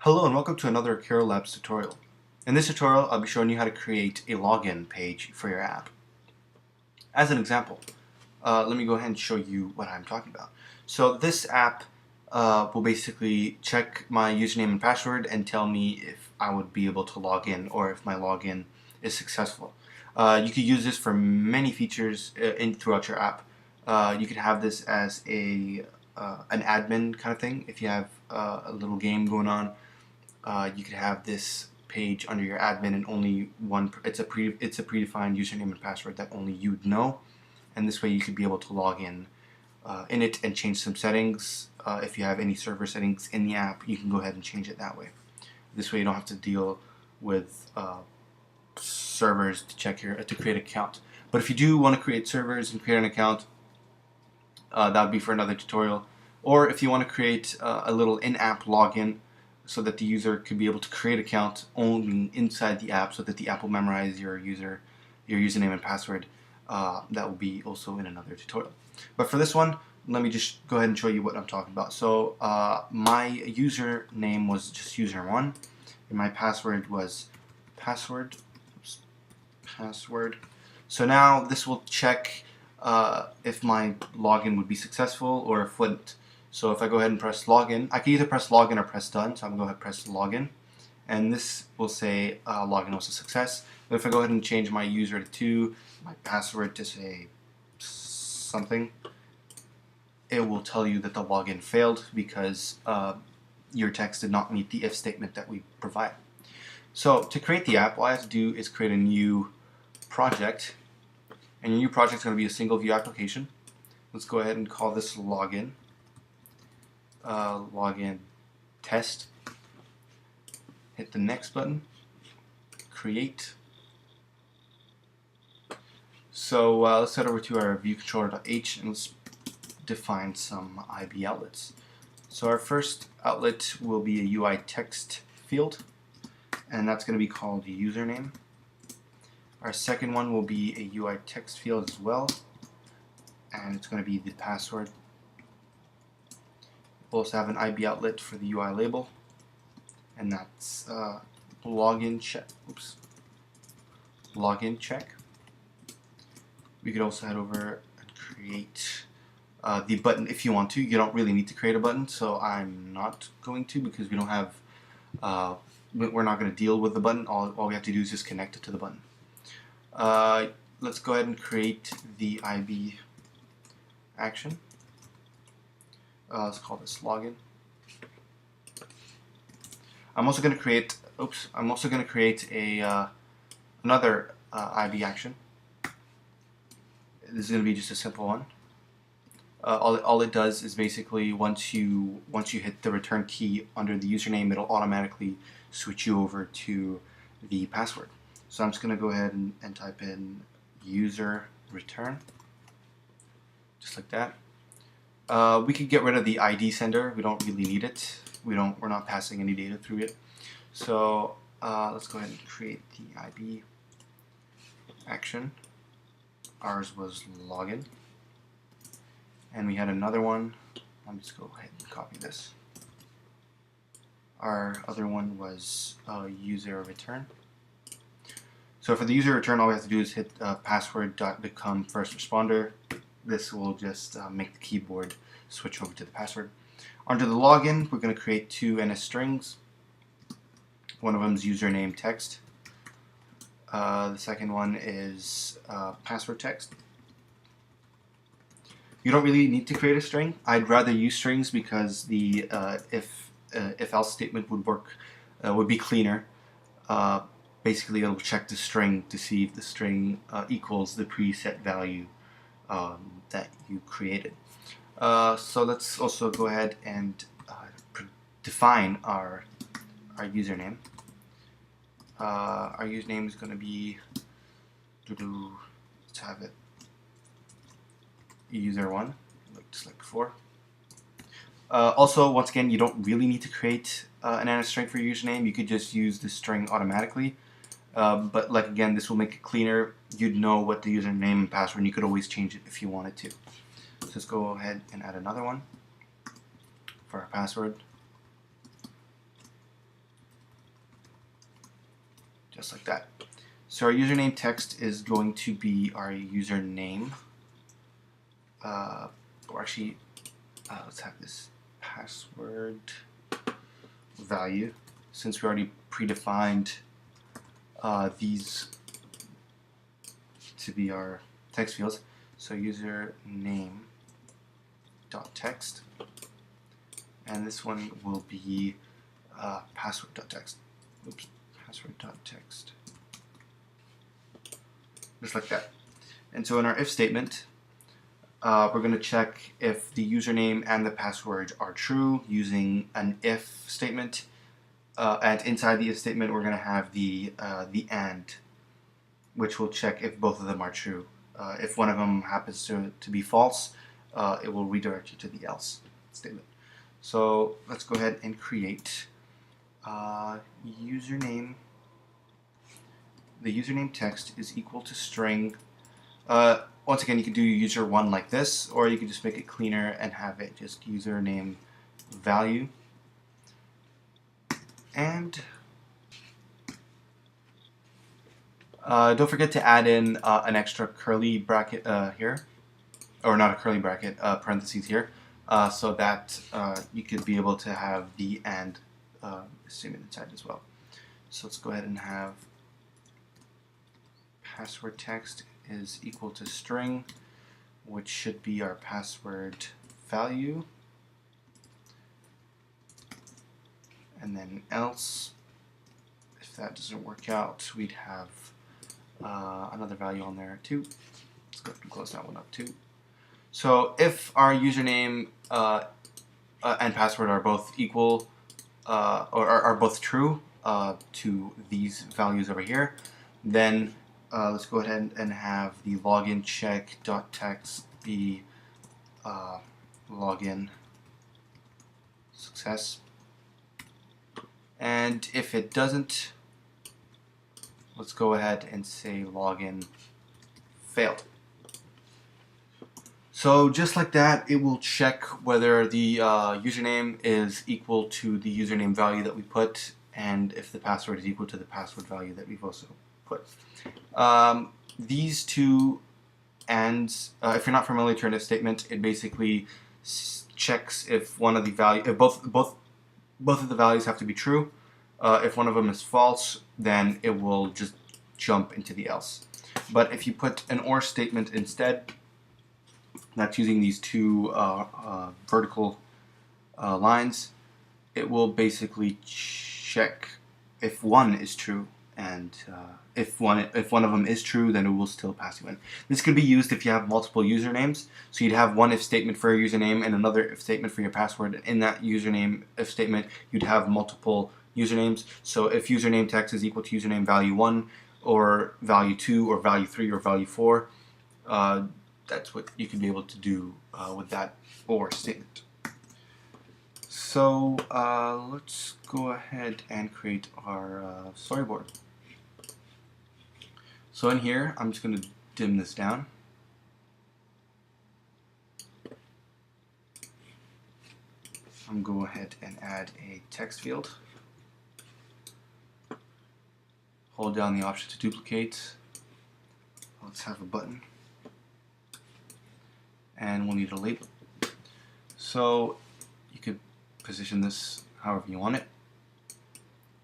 Hello and welcome to another Caro Labs tutorial. In this tutorial, I'll be showing you how to create a login page for your app. As an example, let me go ahead and show you what I'm talking about. So this app will basically check my username and password and tell me if I would be able to log in or if my login is successful. You could use this for many features throughout your app. You could have this as an admin kind of thing. If you have a little game going on, you could have this page under your admin and only one. It's a predefined username and password that only you'd know, and this way you could be able to log in it and change some settings. If you have any server settings in the app, you can go ahead and change it that way. This way you don't have to deal with servers to create an account. But if you do want to create servers and create an account, that would be for another tutorial. Or if you want to create a little in-app login so that the user could be able to create an account only inside the app so that the app will memorize your username and password, that will be also in another tutorial. But for this one, let me just go ahead and show you what I'm talking about. So my username was just user1 and my password was password. So now this will check if my login would be successful or if it wouldn't. So if I go ahead and press login, I can either press login or press done. So I'm going to go ahead and press login, and this will say login was a success. But if I go ahead and change my user to 2, my password to say something, it will tell you that the login failed because your text did not meet the if statement that we provide. So to create the app, all I have to do is create a new project, and your new project is going to be a single view application. Let's go ahead and call this login. Login test. Hit the next button. Create. So let's head over to our viewcontroller.h and let's define some IB outlets. So our first outlet will be a UI text field, and that's going to be called username. Our second one will be a UI text field as well, and it's going to be the password. We'll also have an IB outlet for the UI label, and that's login check. Login check. We could also head over and create the button if you want to. You don't really need to create a button, so I'm not going to because we don't have. We're not going to deal with the button. All we have to do is just connect it to the button. Let's go ahead and create the IB action. Let's call this login. I'm also going to create. I'm also going to create a another IB action. This is going to be just a simple one. All it does is basically once you hit the return key under the username, it'll automatically switch you over to the password. So I'm just going to go ahead and type in user return, just like that. We could get rid of the ID sender. We don't really need it. We're not passing any data through it. So let's go ahead and create the IB action. Ours was login, and we had another one. Let me just go ahead and copy this. Our other one was user return. So for the user return, all we have to do is hit password.become first responder. This will just make the keyboard switch over to the password. Under the login, we're going to create 2 NS strings. One of them is username text. The second one is password text. You don't really need to create a string. I'd rather use strings because the if else statement would work, would be cleaner. Basically, it'll check the string to see if the string equals the preset value that you created. So let's also go ahead and define our username. Our username is going to be, let's have it, user1, just like before. Also, once again, you don't really need to create an NS string for your username. You could just use the string automatically. But like again, this will make it cleaner. You'd know what the username and password, and you could always change it if you wanted to. So let's go ahead and add another one for our password. just like that. So our username text is going to be our username. Or actually, let's have this password value, since we already predefined these to be our text fields. So username dot text, and this one will be password dot text. Oops, password dot text, just like that. And so in our if statement, we're going to check if the username and the password are true using an if statement, and inside the if statement we're going to have the and, which will check if both of them are true. If one of them happens to be false, it will redirect you to the else statement. So let's go ahead and create username. The username text is equal to string. Once again, you can do user1 like this, or you can just make it cleaner and have it just username value. And don't forget to add in an extra curly bracket here, or not a curly bracket, parentheses here, so that you could be able to have the and statement inside as well. So let's go ahead and have password text is equal to string, which should be our password value, and then else, if that doesn't work out, we'd have another value on there too. Let's go ahead and close that one up too. So if our username and password are both equal, or are both true to these values over here, then let's go ahead and have the login check dot text be login success. And if it doesn't, let's go ahead and say login failed. So just like that, it will check whether the username is equal to the username value that we put, and if the password is equal to the password value that we've also put. These two ands, if you're not familiar with an if statement, it basically checks if one of the value, if both of the values have to be true. If one of them is false, then it will just jump into the else. But if you put an or statement instead, that's using these two vertical lines, it will basically check if one is true, and if one of them is true, then it will still pass you in. This could be used if you have multiple usernames. So you'd have one if statement for your username and another if statement for your password. In that username if statement, you'd have multiple usernames. So if username text is equal to username value 1 or value 2 or value 3 or value 4, that's what you can be able to do with that or statement. So let's go ahead and create our storyboard. So in here, I'm just going to dim this down. I'm going to go ahead and add a text field. Hold down the option to duplicate. Let's have a button. And we'll need a label. So you could position this however you want it.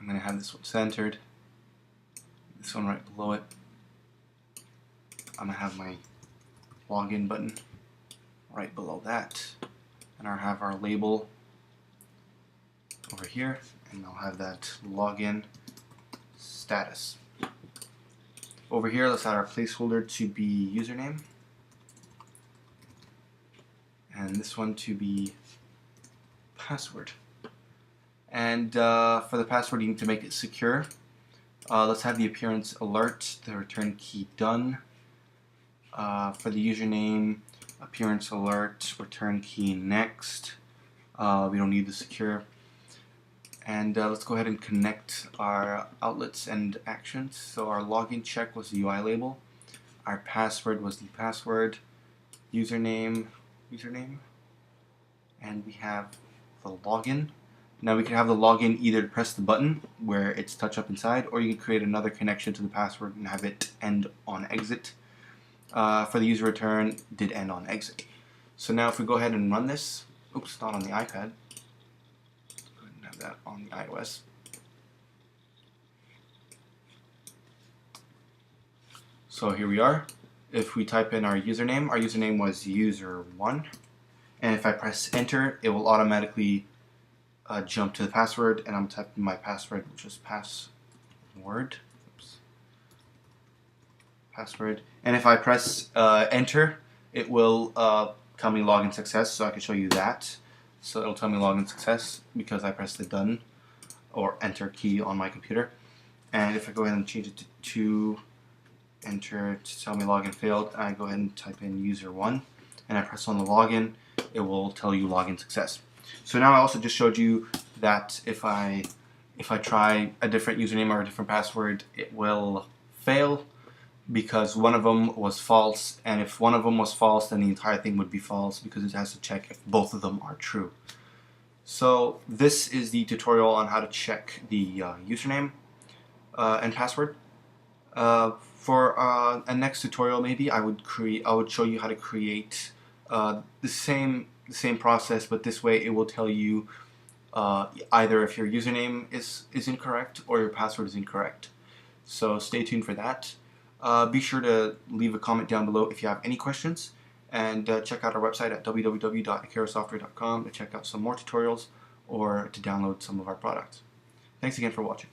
I'm going to have this one centered, this one right below it. I'm going to have my login button right below that, and I'll have our label over here, and I'll have that login status. Over here, let's add our placeholder to be username, and this one to be password. And for the password, you need to make it secure. Let's have the appearance alert, the return key done. For the username, appearance alert, return key next. We don't need the secure. And let's go ahead and connect our outlets and actions. So our login check was the UI label. Our password was the password. Username, and we have the login. Now we can have the login either to press the button where it's touch up inside, or you can create another connection to the password and have it end on exit. For the user return, did end on exit. So now if we go ahead and run this, oops, not on the iPad. Let's go ahead and have that on the iOS. So here we are. If we type in our username was user1, and if I press enter, it will automatically jump to the password, and I'm typing my password, which is password. Oops. Password. And if I press enter, it will tell me login success, so I can show you that. So it'll tell me login success because I pressed the done or enter key on my computer. And if I go ahead and change it to enter to tell me login failed, I go ahead and type in user1 and I press on the login, it will tell you login success. So now I also just showed you that if I try a different username or a different password, it will fail because one of them was false, and if one of them was false, then the entire thing would be false because it has to check if both of them are true. So this is the tutorial on how to check the username and password. For a next tutorial, maybe I would show you how to create the same process, but this way it will tell you either if your username is incorrect or your password is incorrect. So stay tuned for that. Be sure to leave a comment down below if you have any questions, and check out our website at www.akerosoftware.com to check out some more tutorials or to download some of our products. Thanks again for watching.